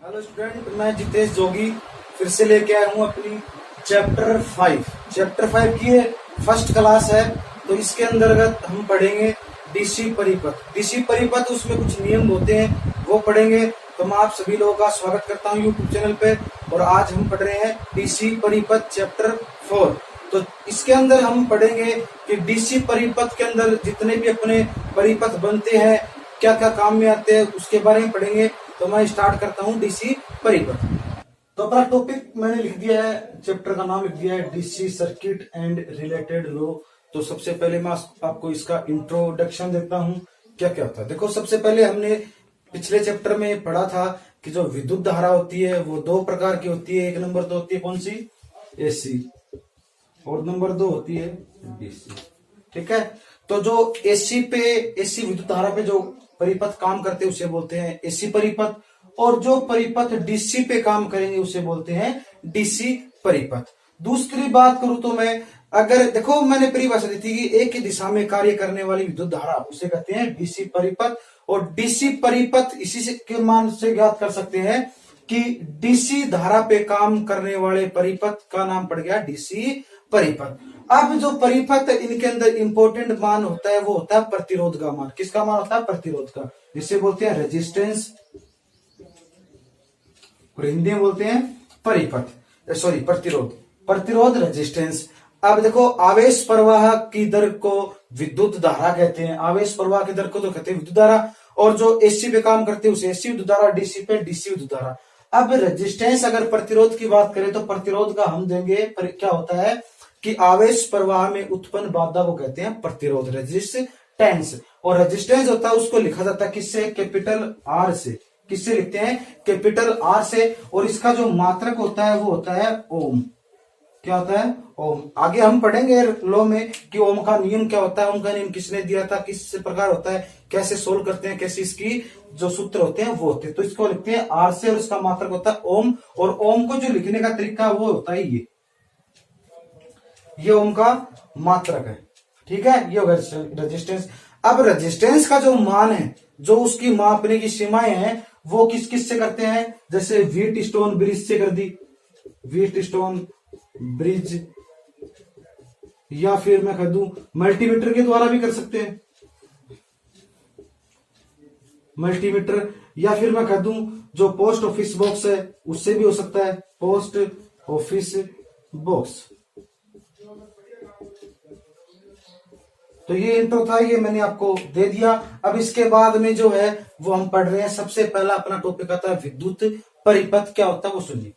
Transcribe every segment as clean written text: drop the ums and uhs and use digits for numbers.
Hello student, मैं जितेश जोगी फिर से लेके आया हूँ अपनी चैप्टर 5 की ये फर्स्ट क्लास है। तो इसके अंतर्गत हम पढ़ेंगे डीसी परिपथ। डीसी परिपथ उसमें कुछ नियम होते हैं वो पढ़ेंगे। तो मैं आप सभी लोगों का स्वागत करता हूँ यूट्यूब चैनल पे। और आज हम पढ़ रहे हैं डीसी परिपथ चैप्टर 4। तो इसके अंदर हम पढ़ेंगे कि डीसी परिपथ के अंदर जितने भी अपने परिपथ बनते हैं क्या क्या काम में आते हैं उसके बारे में पढ़ेंगे। तो मैं स्टार्ट करता हूँ डीसी परिपथ। तो अपना टॉपिक मैंने लिख दिया है, चैप्टर का नाम लिख दिया है DC circuit and related law. तो सबसे पहले मैं आपको इसका इंट्रोडक्शन देता हूँ क्या क्या होता है। देखो, सबसे पहले हमने पिछले चैप्टर में पढ़ा था कि जो विद्युत धारा होती है वो दो प्रकार की होती है। एक नंबर तो होती है कौन सी, एसी, और नंबर 2 होती है डीसी। ठीक है। तो जो एसी विद्युत धारा पे जो परिपथ काम करते हैं उसे बोलते हैं एसी परिपथ, और जो परिपथ डीसी पे काम करेंगे उसे बोलते हैं डीसी परिपथ। दूसरी बात करूं तो मैं, अगर देखो मैंने परिभाषा दी थी कि एक ही दिशा में कार्य करने वाली विद्युत धारा उसे कहते हैं डीसी परिपथ। और डीसी परिपथ इसी से के मान से ज्ञात कर सकते हैं कि डीसी धारा पे काम करने वाले परिपथ का नाम पड़ गया डीसी परिपथ। अब जो परिपथ इनके अंदर इंपॉर्टेंट मान होता है वो होता है प्रतिरोध का मान। किसका मान होता है? प्रतिरोध का, जिसे बोलते हैं रेजिस्टेंस, और हिंदी में बोलते हैं परिपथ, सॉरी प्रतिरोध रेजिस्टेंस। अब देखो, आवेश प्रवाह की दर को विद्युत धारा कहते हैं। आवेश प्रवाह की दर को तो कहते हैं विद्युत धारा, और जो एसी पे काम करते हैं उसे एसी विद्युत धारा, डीसी पे डीसी विद्युत धारा। अब रेजिस्टेंस, अगर प्रतिरोध की बात करें तो प्रतिरोध का हम देंगे क्या होता है कि आवेश प्रवाह में उत्पन्न बाधा को कहते हैं प्रतिरोध, रेजिस्टेंस। और रेजिस्टेंस होता है उसको लिखा जाता है किससे? कैपिटल आर से। किससे लिखते हैं? कैपिटल आर से। और इसका जो मात्रक होता है वो होता है ओम। क्या होता है? ओम। आगे हम पढ़ेंगे लॉ में कि ओम का नियम क्या होता है, ओम का नियम किसने दिया था, किस प्रकार होता है, कैसे सोल्व करते हैं, कैसे इसकी जो सूत्र होते हैं वो होते हैं। तो इसको लिखते हैं आर से, और इसका मात्रक होता है ओम। और ओम को जो लिखने का तरीका वो होता है ये ओम का मात्रक है। ठीक है, ये होगा रेजिस्टेंस। अब रेजिस्टेंस का जो मान है, जो उसकी मापने की सीमाएं हैं, वो किस किस से करते हैं? जैसे व्हीट स्टोन ब्रिज से कर दी, व्हीट स्टोन ब्रिज, या फिर मैं कह दूं मल्टीमीटर के द्वारा भी कर सकते हैं, मल्टीमीटर। या फिर मैं कह दूं जो पोस्ट ऑफिस बॉक्स है उससे भी हो सकता है, पोस्ट ऑफिस बॉक्स। तो ये इंट्रो था, ये मैंने आपको दे दिया। अब इसके बाद में जो है वो हम पढ़ रहे हैं। सबसे पहला अपना टॉपिक आता है विद्युत परिपथ। क्या होता है वो सुनिए।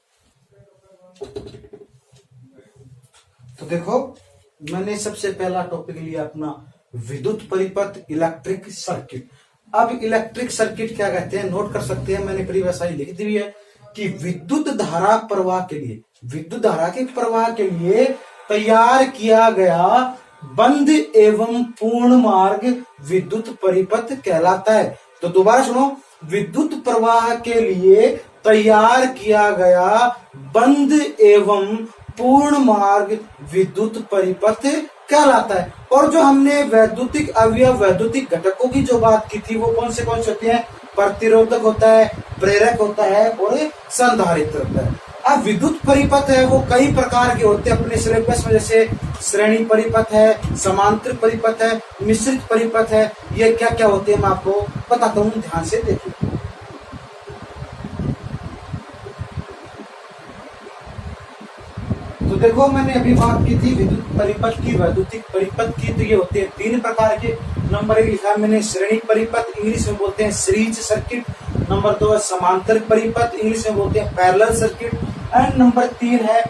तो देखो, मैंने सबसे पहला टॉपिक लिया अपना विद्युत परिपथ, इलेक्ट्रिक सर्किट। अब इलेक्ट्रिक सर्किट क्या कहते हैं नोट कर सकते हैं, मैंने परिभाषा लिख दी है कि विद्युत धारा प्रवाह के लिए, विद्युत धारा के प्रवाह के लिए तैयार किया गया बंद एवं पूर्ण मार्ग विद्युत परिपथ कहलाता है। तो दोबारा सुनो, विद्युत प्रवाह के लिए तैयार किया गया बंद एवं पूर्ण मार्ग विद्युत परिपथ कहलाता है। और जो हमने वैद्युतिक अवयव, वैद्युतिक घटकों की जो बात की थी वो कौन से होते हैं? प्रतिरोधक होता है, प्रेरक होता है, और संधारित्र होता है। अब विद्युत परिपथ है वो कई प्रकार के होते हैं अपने सिलेबस में, जैसे श्रेणी परिपथ है, समांतर परिपथ है, मिश्रित परिपथ है। ये क्या क्या होते हैं मैं आपको बताता हूं, ध्यान से देखिए। तो देखो, मैंने अभी बात की थी विद्युत परिपथ की, वैद्युतिक परिपथ की। तो ये होते हैं 3 प्रकार के। नंबर 1 लिखा है मैंने श्रेणी परिपथ, इंग्लिश में बोलते हैं सीरीज सर्किट। नंबर 2 है समांतर परिपथ, इंग्लिश में बोलते हैं पैरेलल सर्किट। एंड नंबर 3 है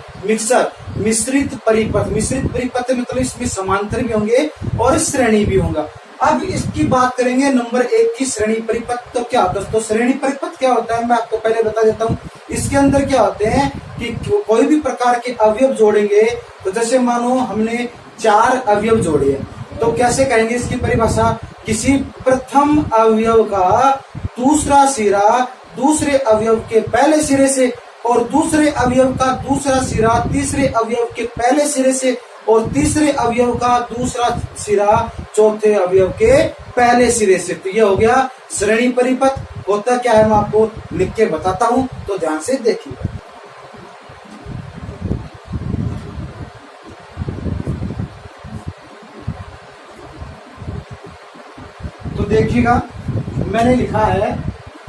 मिश्रित परिपथ। मिश्रित परिपथ मतलब इसमें समांतर भी होंगे और श्रेणी भी होगा। अब इसकी बात करेंगे नंबर 1 की श्रेणी परिपथ। तो क्या होता है दोस्तों, श्रेणी परिपथ क्या होता है मैं आपको पहले बता देता हूँ। इसके अंदर क्या होते हैं कि कोई भी प्रकार के अवयव जोड़ेंगे, तो जैसे मानो हमने 4 अवयव जोड़े हैं, तो कैसे करेंगे इसकी परिभाषा? किसी प्रथम अवयव का दूसरा सिरा दूसरे अवयव के पहले सिरे से, और दूसरे अवयव का दूसरा सिरा तीसरे अवयव के पहले सिरे से, और तीसरे अवयव का दूसरा सिरा चौथे अवयव के पहले सिरे से। तो ये हो गया श्रेणी परिपथ। होता क्या है मैं आपको लिख के बताता हूं, तो ध्यान से देखिए। तो देखिएगा मैंने लिखा है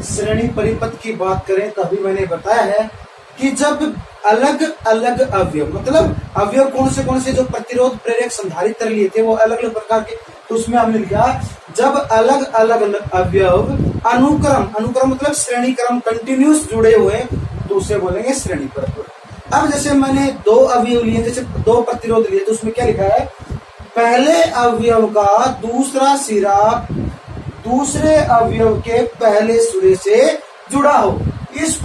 श्रेणी परिपथ की बात करें तो अभी मैंने बताया है कि जब अलग अलग अवयव, मतलब अवयव कौन से जो प्रतिरोध प्रेरक संधारित्र लिए थे वो अलग अलग प्रकार के, तो उसमें हमने लिखा जब अलग अलग अवयव अनुक्रम मतलब श्रेणी क्रम कंटिन्यूस जुड़े हुए तो उसे बोलेंगे श्रेणी परिपथ। अब जैसे मैंने दो अवयव लिए, जैसे दो प्रतिरोध लिए, तो उसमें क्या लिखा है, पहले अवयव का दूसरा सिरा दूसरे अवयव के पहले सिरे से जुड़ा हो, इस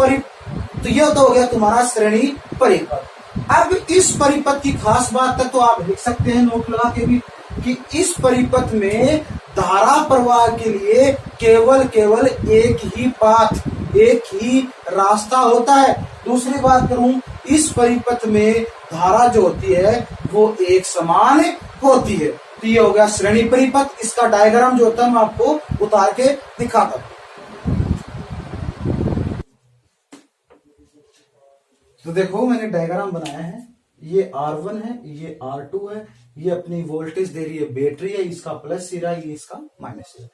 तो यह तो हो गया तुम्हारा श्रेणी परिपथ। अब इस परिपथ की खास बात तक तो आप लिख सकते हैं नोट लगा के भी कि इस परिपथ में धारा प्रवाह के लिए केवल एक ही पाथ, एक ही रास्ता होता है। दूसरी बात करूं, इस परिपथ में धारा जो होती है वो एक समान होती है। तो ये हो गया श्रेणी परिपथ। इसका डायग्राम जो होता है मैं आपको उतार के दिखाता हूं। तो देखो मैंने डायग्राम बनाया है, ये R1 है, ये R2 है, ये अपनी वोल्टेज दे रही है बैटरी है, इसका प्लस सिरा, ये इसका माइनस सिरा।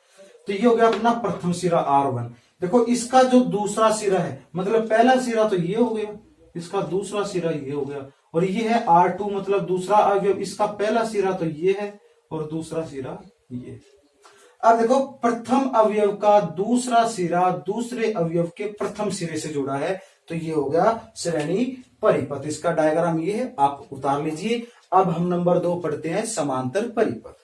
तो ये हो गया अपना प्रथम सिरा R1। देखो इसका जो दूसरा सिरा है, मतलब पहला सिरा तो ये हो गया, इसका दूसरा सिरा ये हो गया, और ये है R2 मतलब दूसरा अवयव, इसका पहला सिरा तो ये है और दूसरा सिरा ये। अब देखो प्रथम अवयव का दूसरा सिरा दूसरे अवयव के प्रथम सिरे से जुड़ा है, तो ये हो गया श्रेणी परिपथ। इसका डायग्राम ये है, आप उतार लीजिए। अब हम नंबर 2 पढ़ते हैं समांतर परिपथ।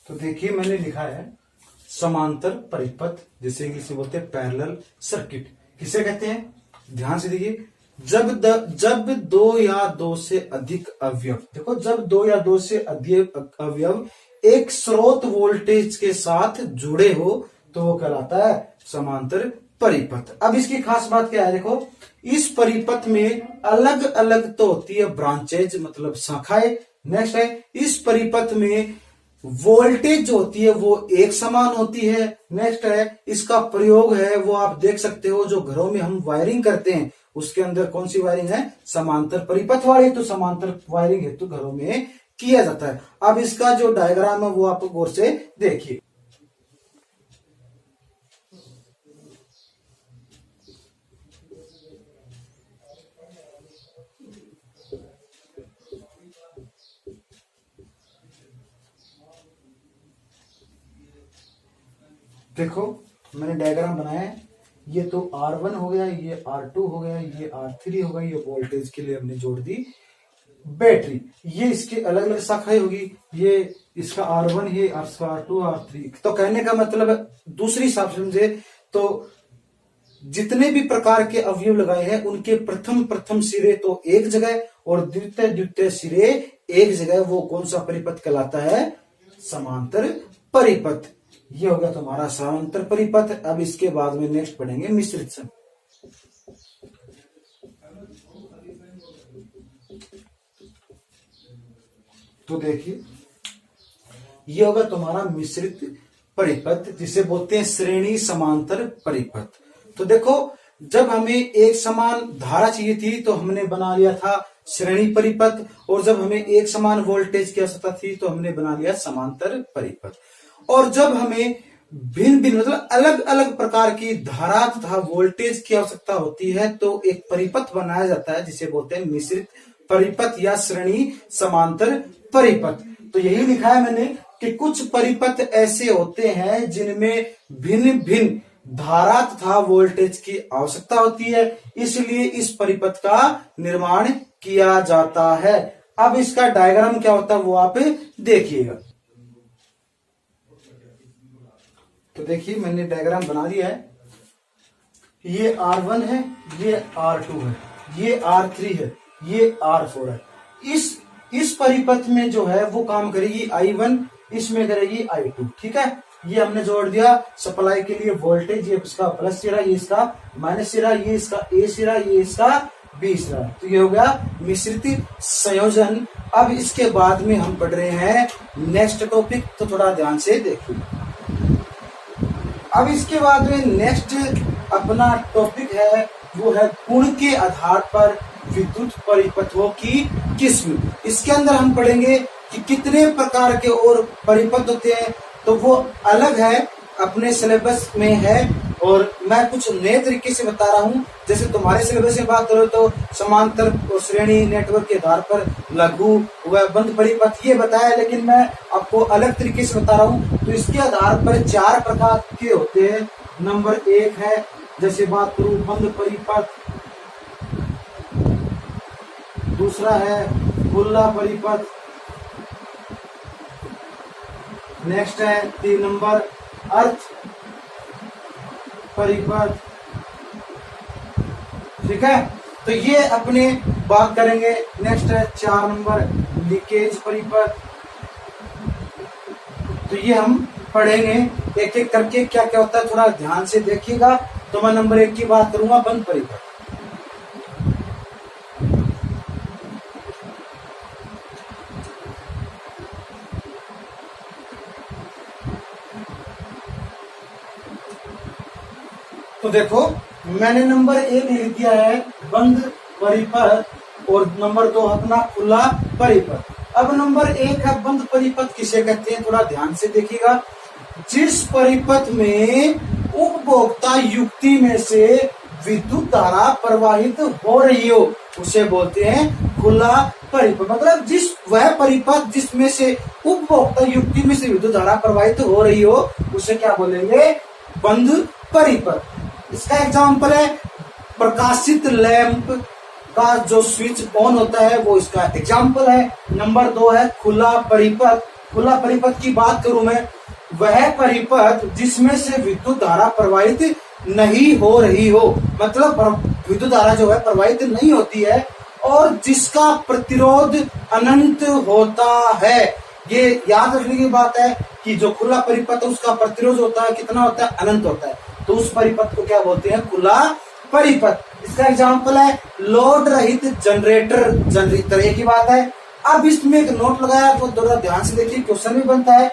तो देखिए मैंने लिखा है समांतर परिपथ, जिसे इसे बोलते हैं पैरेलल सर्किट। किसे कहते हैं, ध्यान से देखिए, जब दो या दो से अधिक अवयव, देखो जब दो या दो से अधिक अवयव एक स्रोत वोल्टेज के साथ जुड़े हो तो वो कहलाता है समांतर परिपथ। अब इसकी खास बात क्या है, देखो इस परिपथ में अलग अलग तो होती है ब्रांचेज मतलब शाखाएं। नेक्स्ट है इस परिपथ में वोल्टेज जो होती है वो एक समान होती है। नेक्स्ट है इसका प्रयोग है वो आप देख सकते हो, जो घरों में हम वायरिंग करते हैं उसके अंदर कौन सी वायरिंग है, समांतर परिपथ वाली। तो समांतर वायरिंग हेतु घरों में किया जाता है। अब इसका जो डायग्राम है वो आप गौर से देखिए। देखो मैंने डायग्राम बनाया है, ये तो R1 हो गया, ये R2 हो गया, ये R3 हो गया, ये वोल्टेज के लिए हमने जोड़ दी बैटरी। ये इसके अलग अलग शाखाएं होगी, ये इसका R1 है, इसका R2 R3। तो कहने का मतलब दूसरी हिसाब से समझे तो जितने भी प्रकार के अवयव लगाए हैं उनके प्रथम सिरे तो एक जगह और द्वितीय सिरे एक जगह, वो कौन सा परिपथ कहलाता है, समांतर परिपथ। ये हो गया तुम्हारा समांतर परिपथ। अब इसके बाद में नेक्स्ट पढ़ेंगे मिश्रित सम। तो देखिए ये होगा तुम्हारा मिश्रित परिपथ, जिसे बोलते हैं श्रेणी समांतर परिपथ। तो देखो जब हमें एक समान धारा चाहिए थी तो हमने बना लिया था श्रेणी परिपथ, और जब हमें एक समान वोल्टेज की आवश्यकता थी तो हमने बना लिया समांतर परिपथ। और जब हमें भिन्न भिन्न मतलब अलग अलग प्रकार की धारा तथा वोल्टेज की आवश्यकता होती है तो एक परिपथ बनाया जाता है जिसे बोलते हैं मिश्रित परिपथ या श्रेणी समांतर परिपथ। तो यही लिखा है मैंने कि कुछ परिपथ ऐसे होते हैं जिनमें भिन्न भिन्न धारा तथा वोल्टेज की आवश्यकता होती है, इसलिए इस परिपथ का निर्माण किया जाता है। अब इसका डायग्राम क्या होता है वो आप देखिएगा। तो देखिए मैंने डायग्राम बना दिया है, ये R1 है, ये R2 है, ये R3 है, ये R4 है। इस परिपथ में जो है वो काम करेगी I1, इसमें करेगी I2, ठीक है। ये हमने जोड़ दिया सप्लाई के लिए वोल्टेज, ये इसका प्लस सिरा, ये इसका माइनस सिरा, ये इसका ए सिरा, ये इसका बी सिरा। तो ये हो गया मिश्रित संयोजन। अब इसके बाद में हम पढ़ रहे हैं नेक्स्ट टॉपिक, तो थोड़ा ध्यान से देखिए। अब इसके बाद में नेक्स्ट अपना टॉपिक है, वो है गुण के आधार पर विद्युत परिपथों की किस्म। इसके अंदर हम पढ़ेंगे कि कितने प्रकार के और परिपथ होते हैं, तो वो अलग है, अपने सिलेबस में है और मैं कुछ नए तरीके से बता रहा हूँ। जैसे तुम्हारे सिलेबस में बात करो तो समांतर और श्रेणी नेटवर्क के आधार पर लघु व बंद परिपथ ये बताया, लेकिन मैं आपको अलग तरीके से बता रहा हूँ। तो इसके आधार पर 4 प्रकार के होते हैं। नंबर 1 है, जैसे बात करूं बंद परिपथ, दूसरा है खुला परिपथ, नेक्स्ट है 3 नंबर अर्थ परिपथ। ठीक है, तो ये अपने बात करेंगे। नेक्स्ट है 4 नंबर लीकेज परिपथ। तो ये हम पढ़ेंगे एक एक करके क्या क्या होता है, थोड़ा ध्यान से देखिएगा। तो मैं नंबर 1 की बात करूंगा, बंद परिपथ। तो देखो मैंने नंबर 1 लिख दिया है बंद परिपथ और नंबर 2 अपना खुला परिपथ। अब नंबर 1 है बंद परिपथ, किसे कहते हैं, थोड़ा ध्यान से देखिएगा। जिस परिपथ में उपभोक्ता युक्ति में से विद्युत धारा प्रवाहित हो रही हो उसे बोलते हैं खुला परिपथ। मतलब वह परिपथ जिसमें से उपभोक्ता युक्ति में से विद्युत धारा प्रवाहित हो रही हो उसे क्या बोलेंगे, बंद परिपथ। इसका एग्जाम्पल है प्रकाशित लैंप का जो स्विच ऑन होता है, वो इसका एग्जाम्पल है। नंबर 2 है खुला परिपथ। खुला परिपथ की बात करूं मैं, वह परिपथ जिसमें से विद्युत धारा प्रवाहित नहीं हो रही हो, मतलब विद्युत धारा जो है प्रवाहित नहीं होती है और जिसका प्रतिरोध अनंत होता है। ये याद रखने की बात है कि जो खुला परिपथ है उसका प्रतिरोध होता है, कितना होता है, अनंत होता है। तो उस परिपथ को क्या बोलते हैं, खुला परिपथ। इसका एग्जाम्पल है लोड रहित जनरेटर ये की बात है। अब इसमें एक नोट लगाया, तो थोड़ा ध्यान से देखिए, क्वेश्चन भी बनता है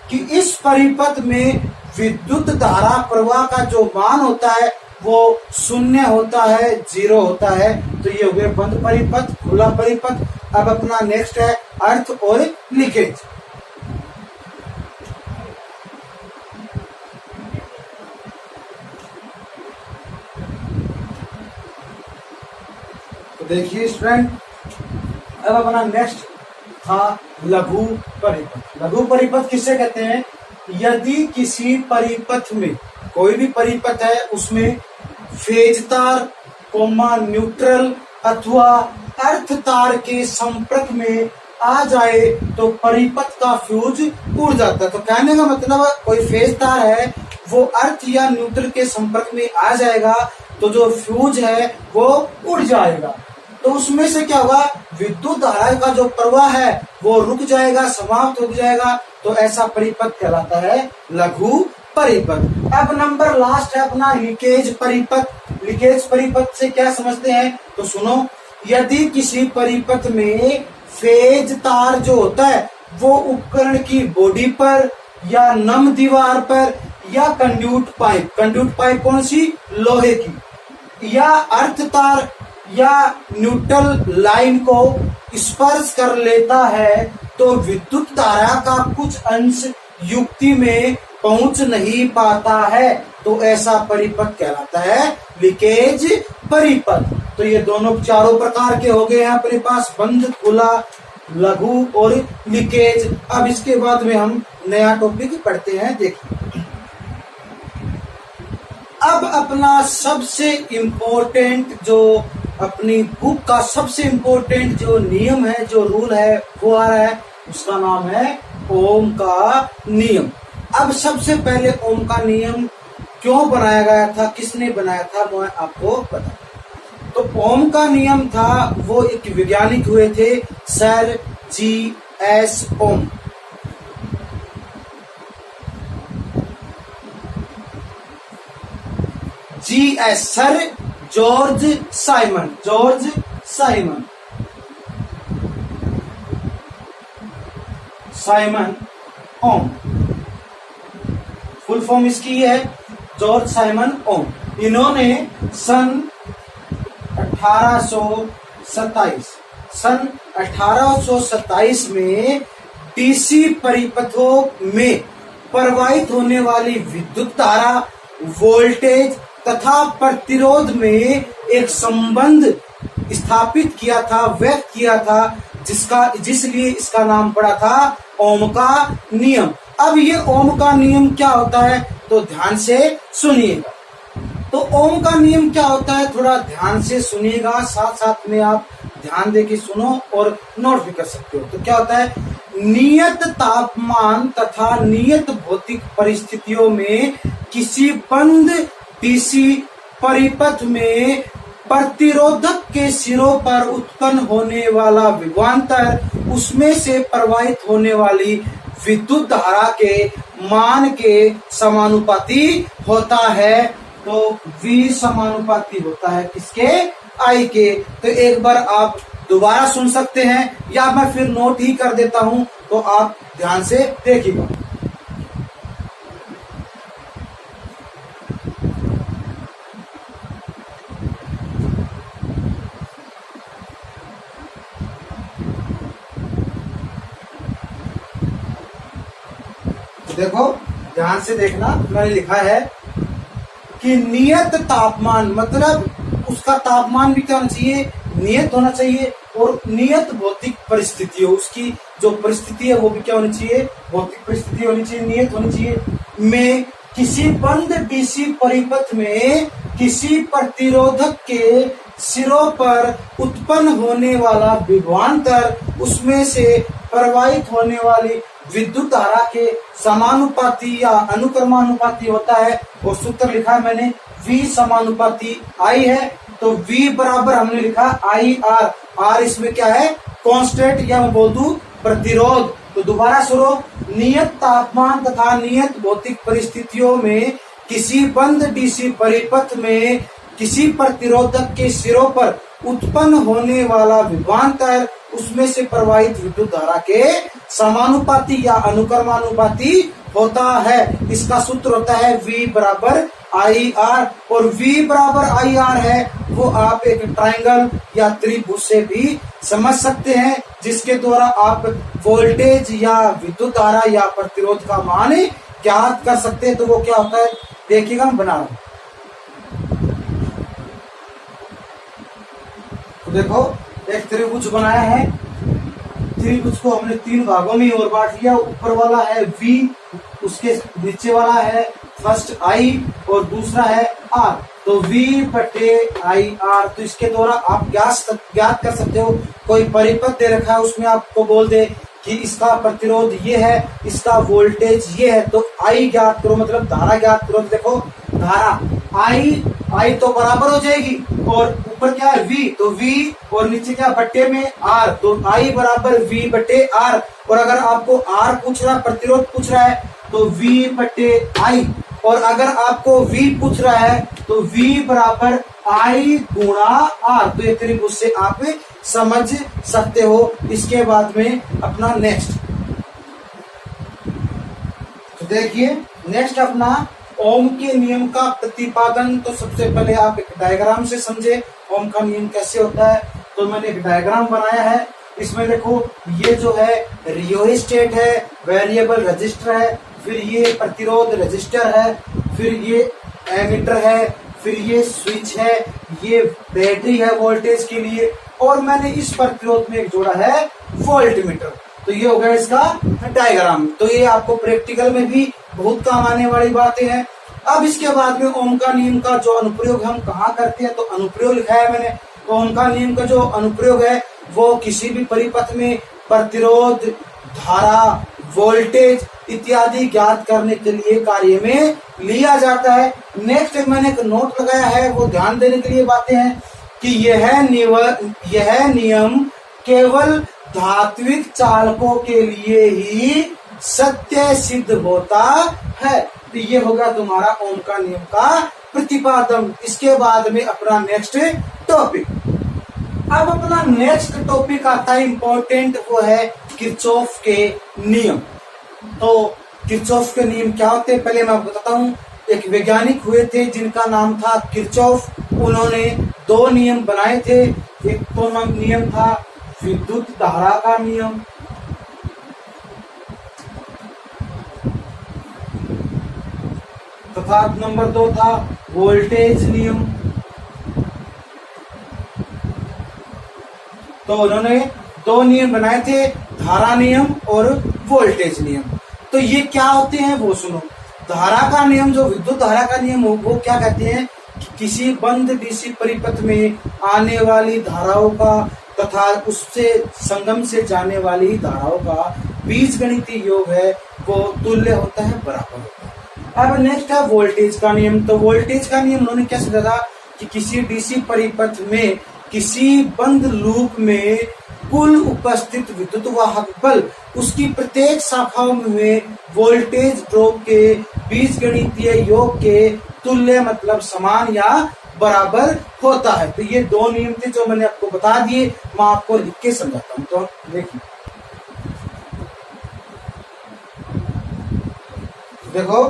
कि इस परिपथ में विद्युत धारा प्रवाह का जो मान होता है वो 0 होता है, 0 होता है। तो ये हो गए बंद परिपथ, खुला परिपथ। अब अपना नेक्स्ट है अर्थ और लीकेज। तो देखिए स्टूडेंट, अब अपना नेक्स्ट था लघु परिपथ। लघु परिपथ किससे कहते हैं, यदि किसी परिपथ में, कोई भी परिपथ है उसमें फेज तार, न्यूट्रल अथवा अर्थ तार के संपर्क में आ जाए तो परिपथ का फ्यूज उड़ जाता है। तो कहने का मतलब कोई फेज तार है वो अर्थ या न्यूट्रल के संपर्क में आ जाएगा तो जो फ्यूज है वो उड़ जाएगा। तो उसमें से क्या होगा, विद्युत धारा का जो प्रवाह है वो रुक जाएगा, समाप्त हो जाएगा। तो ऐसा परिपथ कहलाता है लघु परिपथ। अब नंबर लास्ट है अपना लीकेज परिपथ। लीकेज परिपथ से क्या समझते हैं, तो सुनो, यदि किसी परिपथ में फेज तार जो होता है वो उपकरण की बॉडी पर या नम दीवार पर या कंड्यूट पाइप कौन सी, लोहे की, या अर्थ तार या न्यूट्रल लाइन को स्पर्श कर लेता है तो विद्युत धारा का कुछ अंश युक्ति में पहुंच नहीं पाता है, तो ऐसा परिपथ कहलाता है लीकेज परिपथ। तो ये दोनों चारों प्रकार के हो गए हैं अपने पास, बंद, खुला, लघु और लीकेज। अब इसके बाद में हम नया टॉपिक पढ़ते हैं। देखिए, अब अपना सबसे इम्पोर्टेंट जो अपनी बुक का सबसे इम्पोर्टेंट जो नियम है, जो रूल है, वो आ रहा है, उसका नाम है ओम का नियम। अब सबसे पहले ओम का नियम क्यों बनाया गया था, किसने बनाया था, मैं आपको बता। तो ओम का नियम था, वो एक वैज्ञानिक हुए थे, sir G S Ohm. GS, sir George Simon, George Simon, Simon Ohm, full form इसकी है जॉर्ज साइमन ओम। इन्होंने सन 1827 में डीसी परिपथों में प्रवाहित होने वाली विद्युत धारा, वोल्टेज तथा प्रतिरोध में एक संबंध स्थापित किया था, व्यक्त किया था, जिसलिए इसका नाम पड़ा था ओम का नियम। अब ये ओम का नियम क्या होता है तो ध्यान से सुनिएगा। तो ओम का नियम क्या होता है थोड़ा ध्यान से सुनिएगा, साथ साथ में आप ध्यान देके सुनो और नोट भी कर सकते हो। तो क्या होता है, नियत तापमान तथा नियत भौतिक परिस्थितियों में किसी बंद डीसी परिपथ में प्रतिरोधक के सिरों पर उत्पन्न होने वाला विभवांतर उसमें से प्रवाहित होने वाली विद्युत धारा के मान के समानुपाती होता है। तो V समानुपाती होता है किसके, I के। तो एक बार आप दोबारा सुन सकते हैं या मैं फिर नोट ही कर देता हूं, तो आप ध्यान से देखिएगा। देखो ध्यान से देखना, मैंने लिखा है कि नियत तापमान मतलब उसका तापमान भी क्या होना चाहिए, नियत होना चाहिए, और नियत भौतिक परिस्थितियों, उसकी जो परिस्थिति है वो भी क्या होनी चाहिए, भौतिक परिस्थिति होनी चाहिए, नियत होनी चाहिए, में किसी बंद डीसी परिपथ में किसी प्रतिरोधक के सिरों पर उत्पन्न होने वाला विभवांतर उसमें से प्रवाहित होने वाली विद्युत धारा के समानुपाती या अनुक्रमानुपाती होता है। और सूत्र लिखा है मैंने V समानुपाती I है, तो V बराबर हमने लिखा IR, R इसमें क्या है, कांस्टेंट या मैं बोल दूं प्रतिरोध। तो दोबारा सुनो, नियत तापमान तथा नियत भौतिक परिस्थितियों में किसी बंद डीसी परिपथ में किसी प्रतिरोधक के सिरों पर उत्पन्न होने वाला विभवांतर उसमें से प्रवाहित विद्युत धारा के समानुपाती या अनुक्रमानुपाती होता है। इसका सूत्र होता है V बराबर IR, और V बराबर IR है वो आप एक ट्रायंगल या त्रिभुज से भी समझ सकते हैं, जिसके द्वारा आप वोल्टेज या विद्युत धारा या प्रतिरोध का मान ज्ञात कर सकते हैं। तो वो क्या होता है देखिएगा, हम बना रहा हूं। तो देखो एक त्रिभुज बनाया है, त्रिभुज को हमने 3 भागों में और बांट लिया। ऊपर वाला है V, उसके नीचे वाला है फर्स्ट I और दूसरा है R। तो V बटे IR, तो इसके द्वारा आप ज्ञात कर सकते हो। कोई परिपथ दे रखा है, उसमें आपको बोल दे कि इसका प्रतिरोध ये है, इसका वोल्टेज ये है, तो I ज्ञात करो, मतलब धारा ज्ञात करो। देखो धारा I तो बराबर हो जाएगी, और ऊपर क्या है V, तो V और नीचे क्या बट्टे में R, तो I बराबर V बटे R। और अगर आपको R पूछ रहा है, प्रतिरोध पूछ रहा है, तो V बटे I, और अगर आपको V पूछ रहा है तो V बराबर I गुणा R। तो ये त्रिभुज से आप समझ सकते हो। इसके बाद में अपना नेक्स्ट, तो देखिए नेक्स्ट अपना ओम के नियम का प्रतिपादन। तो सबसे पहले आप एक डायग्राम से समझे ओम का नियम कैसे होता है। तो मैंने एक डायग्राम बनाया है, इसमें देखो ये जो है रियोस्टेट है, वेरिएबल रजिस्टर है, फिर ये प्रतिरोध रजिस्टर है, फिर ये एमीटर है, फिर ये स्विच है, ये बैटरी है वोल्टेज के लिए, और मैंने इस प्रतिरोध में एक जोड़ा है वोल्टमीटर। तो ये हो गया इसका डायग्राम। तो ये आपको प्रैक्टिकल में भी बहुत काम आने वाली बातें हैं। अब इसके बाद में ओम का नियम का जो अनुप्रयोग हम कहाँ करते हैं, तो अनुप्रयोग लिखा है मैंने। तो ओम का नियम का जो अनुप्रयोग है वो किसी भी परिपथ में प्रतिरोध, धारा, वोल्टेज इत्यादि ज्ञात करने के लिए कार्य में लिया जाता है। नेक्स्ट मैंने एक नोट लगाया है, वो ध्यान देने के लिए बातें हैं कि यह नियम केवल धात्विक चालकों के लिए ही सत्य सिद्ध होता है। तो ये होगा तुम्हारा ओम का नियम का प्रतिपादन। इसके बाद में अपना नेक्स्ट टॉपिक। अब अपना नेक्स्ट टॉपिक आता है इंपॉर्टेंट, वो है किरचॉफ के नियम। तो किरचॉफ के नियम क्या होते हैं पहले मैं आपको बताता हूँ। एक वैज्ञानिक हुए थे जिनका नाम था किरचॉफ। उन्होंने दो नियम बनाए थे। एक तो नियम था विद्युत धारा का नियम, तथा नंबर 2 था वोल्टेज नियम। तो उन्होंने दो नियम बनाए थे, धारा नियम और वोल्टेज नियम। तो ये क्या होते हैं वो सुनो। धारा का नियम, जो विद्युत धारा का नियम वो क्या कहते हैं कि किसी बंद डीसी परिपथ में आने वाली धाराओं का तथा उससे संगम से जाने वाली धाराओं का बीजगणितीय योग है वो तुल्य होता है, बराबर होता है। अब नेक्स्ट है वोल्टेज का नियम। तो वोल्टेज का नियम उन्होंने क्या समझा कि किसी डीसी परिपथ में किसी बंद लूप में कुल उपस्थित विद्युत वाहक बल उसकी प्रत्येक शाखाओं में हुए वोल्टेज ड्रॉप के बीजगणितीय योग के तुल्य मतलब समान या बराबर होता है। तो ये दो नियम थे जो मैंने आपको बता दिए, मैं आपको लिख के समझाता हूं। तो देखिए, देखो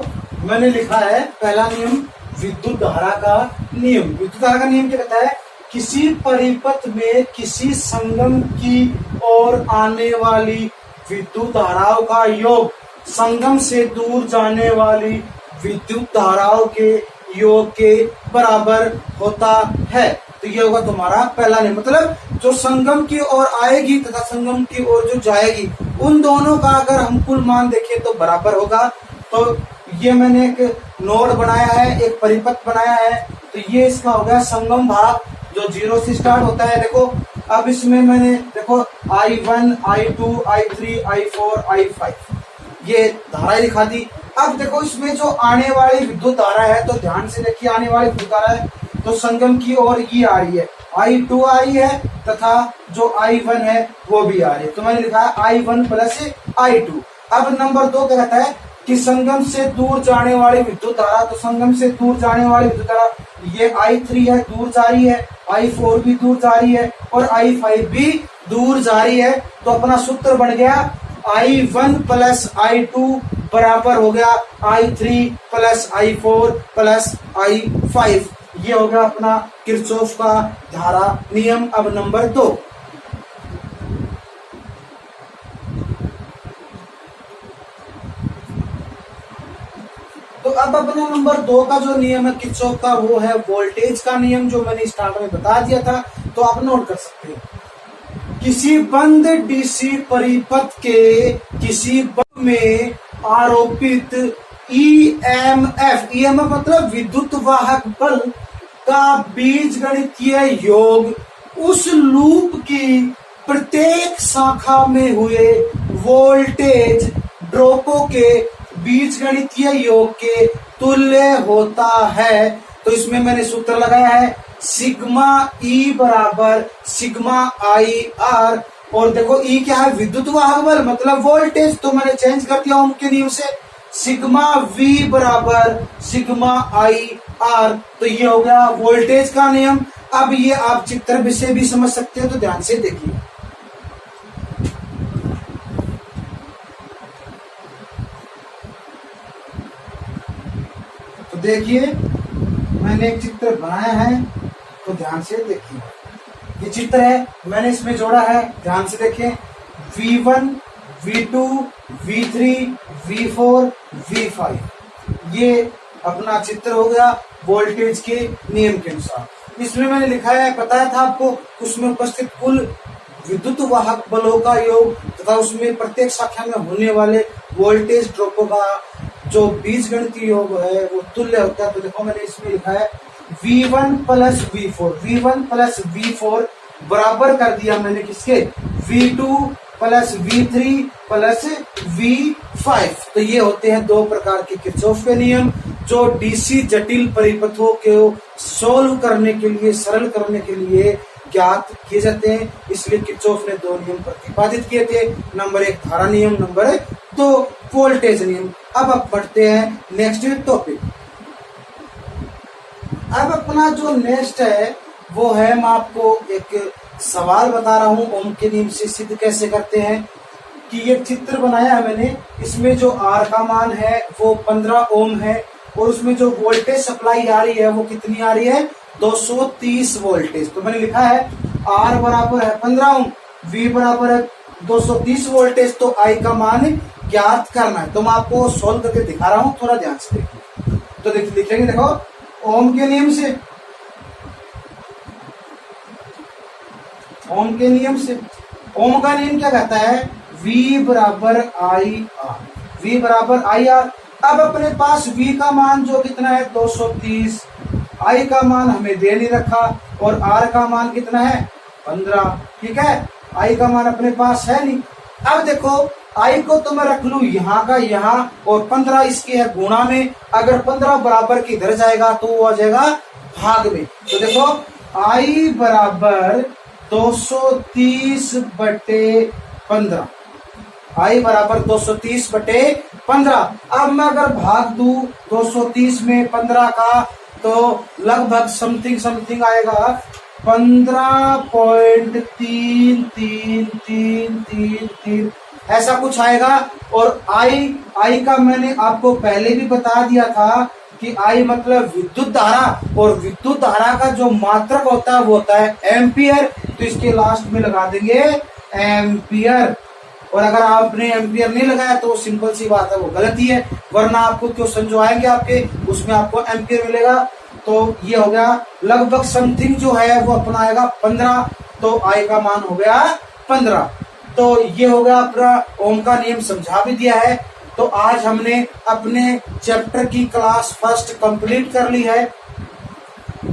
मैंने लिखा है पहला नियम विद्युत धारा का नियम। विद्युत धारा का नियम क्या कहता है, किसी परिपथ में किसी संगम की ओर आने वाली विद्युत धाराओं का योग संगम से दूर जाने वाली विद्युत धाराओं के योग के बराबर होता है। तो ये होगा तुम्हारा पहला नियम। मतलब जो संगम की ओर आएगी तथा संगम की ओर जो जाएगी उन दोनों का अगर हम कुल मान देखें तो बराबर होगा। तो ये मैंने एक नोड बनाया है, एक परिपथ बनाया है। तो ये इसका हो गया संगम भाग जो 0 से स्टार्ट होता है। देखो अब इसमें मैंने देखो I1, I2, I3, I4, I5 ये धाराएं दिखा दी। अब देखो इसमें जो आने वाली विद्युत धारा है, तो ध्यान से देखिए आने वाली विद्युत धारा है तो संगम की ओर ये आ रही है, I2 आ रही है तथा जो I1 है वो भी आ रही है। तो मैंने लिखा है I1 प्लस I2। अब नंबर 2 क्या कहता है कि संगम से दूर जाने वाली विद्युत धारा। तो संगम से दूर जाने वाली विद्युत धारा ये I3 है, दूर जा रही है, I4 भी दूर जा रही है और I5 भी दूर जा रही है। तो अपना सूत्र बन गया I1 प्लस I2 बराबर हो गया I3 plus I4 plus I5। ये हो गया अपना किरचॉफ का धारा नियम। अब नंबर 2, तो अब अपना नंबर 2 का जो नियम है किरचॉफ का वो है वोल्टेज का नियम, जो मैंने स्टार्ट में बता दिया था। तो आप नोट कर सकते हैं, किसी बंद डीसी परिपथ के किसी बल में आरोपित ईएमएफ मतलब विद्युत वाहक बल का बीजगणितीय योग उस लूप की प्रत्येक शाखा में हुए वोल्टेज ड्रॉपों के बीजगणितीय योग के तुल्य होता है। तो इसमें मैंने सूत्र लगाया है सिग्मा ई बराबर सिग्मा आई आर। और देखो ई क्या है, विद्युत वाहक बल मतलब वोल्टेज। तो मैंने चेंज कर दिया ओम के नियम से, सिग्मा वी बराबर सिग्मा आई आर। तो ये हो गया वोल्टेज का नियम। अब ये आप चित्र से भी समझ सकते हो, तो ध्यान से देखिए। तो देखिए मैंने एक चित्र बनाया है, तो ध्यान से देखिए। ये चित्र है, मैंने इसमें जोड़ा है, ध्यान से देखें। V1, V2, V3, V4, V5 ये अपना चित्र हो गया वोल्टेज के नियम के अनुसार। इसमें मैंने लिखा है, बताया था आपको, उसमें उपस्थित कुल विद्युत वाहक बलों का योग तथा उसमें प्रत्येक शाखा में होने वाले वोल्टेज ड्रॉपों का जो बीजगणितीय योग है वो तुल्य होता है। तो देखो मैंने इसमें लिखा है V1 plus V4, V1 plus V4 बराबर कर दिया मैंने किसके, V2 plus V3 plus V5। तो ये होते हैं दो प्रकार के किरचॉफ के नियम जो डीसी जटिल परिपथों को सोल्व करने के लिए, सरल करने के लिए ज्ञात किए जाते हैं। इसलिए किरचॉफ ने दो नियम प्रतिपादित किए थे, नंबर 1 धारा नियम, नंबर 2 वोल्टेज नियम। अब बढ़ते हैं नेक्स्ट टॉपिक। अब अपना जो नेक्स्ट है वो है, मैं आपको एक सवाल बता रहा हूं ओम के नियम से सिद्ध कैसे करते हैं। कि ये चित्र बनाया है मैंने, इसमें जो आर का मान है वो 15 ओम है और उसमें जो वोल्टेज सप्लाई आ रही है वो कितनी आ रही है, 230 वोल्टेज। तो मैंने लिखा है आर बराबर है 15 ओम, वी बराबर है 230 वोल्टेज, तो आई का मान ज्ञात करना है। तो मैं आपको सोल्व करके दिखा रहा हूं, थोड़ा ध्यान से देखिए। तो लिखेंगे, देखो ओम के नियम से, ओम के नियम से, ओम का नियम क्या कहता है, V बराबर आई आर, V बराबर आई आर। अब अपने पास V का मान जो कितना है 230, I का मान हमें दे नहीं रखा और R का मान कितना है 15, ठीक है। I का मान अपने पास है नहीं। अब देखो I को तो मैं रख लू यहाँ का यहाँ और 15 इसके है गुणा में, अगर 15 बराबर के इधर जाएगा तो वो आ जाएगा भाग में। तो देखो I बराबर 230 बटे 15, आई बराबर 230 बटे 15। अब मैं अगर भाग दू 230 में 15 का तो लगभग समथिंग आएगा 15.3333 ऐसा कुछ आएगा। और आई का मैंने आपको पहले भी बता दिया था कि आई मतलब विद्युत धारा, और विद्युत धारा का जो मात्रक होता है वो होता है एम्पियर। तो इसके लास्ट में लगा देंगे एम्पियर। और अगर आपने एम्पियर नहीं लगाया तो सिंपल सी बात है वो गलत ही है, वरना आपको क्वेश्चन जो आएंगे आपके उसमें आपको एम्पियर मिलेगा। तो ये हो गया लगभग समथिंग जो है वो अपना आएगा 15, तो आई का मान हो गया 15। तो ये हो गया अपना ओम का नियम, समझा भी दिया है। तो आज हमने अपने चैप्टर की क्लास फर्स्ट कंप्लीट कर ली है।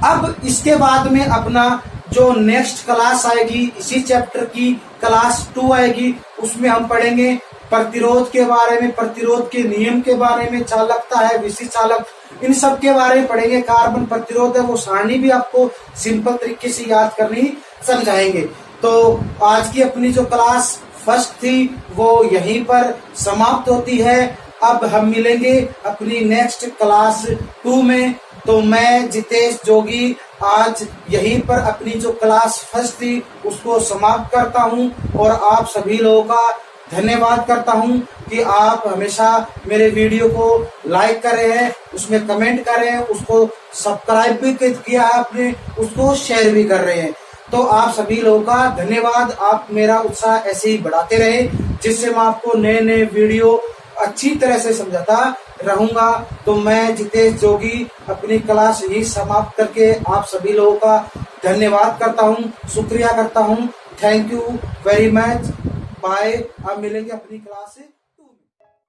अब इसके बाद में अपना जो नेक्स्ट क्लास आएगी इसी चैप्टर की क्लास 2 आएगी, उसमें हम पढ़ेंगे प्रतिरोध के बारे में, प्रतिरोध के नियम के बारे में, चालकता है, विशिष्ट चालक, इन सब के बारे में पढ़ेंगे। कार्बन प्रतिरोध है वो सारणी भी आपको सिंपल तरीके से याद करनी समझाएंगे। तो आज की अपनी जो क्लास फर्स्ट थी वो यहीं पर समाप्त होती है। अब हम मिलेंगे अपनी नेक्स्ट क्लास 2 में। तो मैं जितेश जोगी आज यहीं पर अपनी जो क्लास फर्स्ट थी उसको समाप्त करता हूं और आप सभी लोगों का धन्यवाद करता हूं कि आप हमेशा मेरे वीडियो को लाइक कर रहे हैं, उसमें कमेंट कर रहे हैं, उसको सब्सक्राइब भी किया है आपने, उसको शेयर भी कर रहे हैं। तो आप सभी लोगों का धन्यवाद। आप मेरा उत्साह ऐसे ही बढ़ाते रहे, जिससे मैं आपको नए नए वीडियो अच्छी तरह से समझाता रहूंगा। तो मैं जितेश जोगी अपनी क्लास यही समाप्त करके आप सभी लोगों का धन्यवाद करता हूं, शुक्रिया करता हूं। Thank you very much, bye. अब मिलेंगे अपनी क्लास से।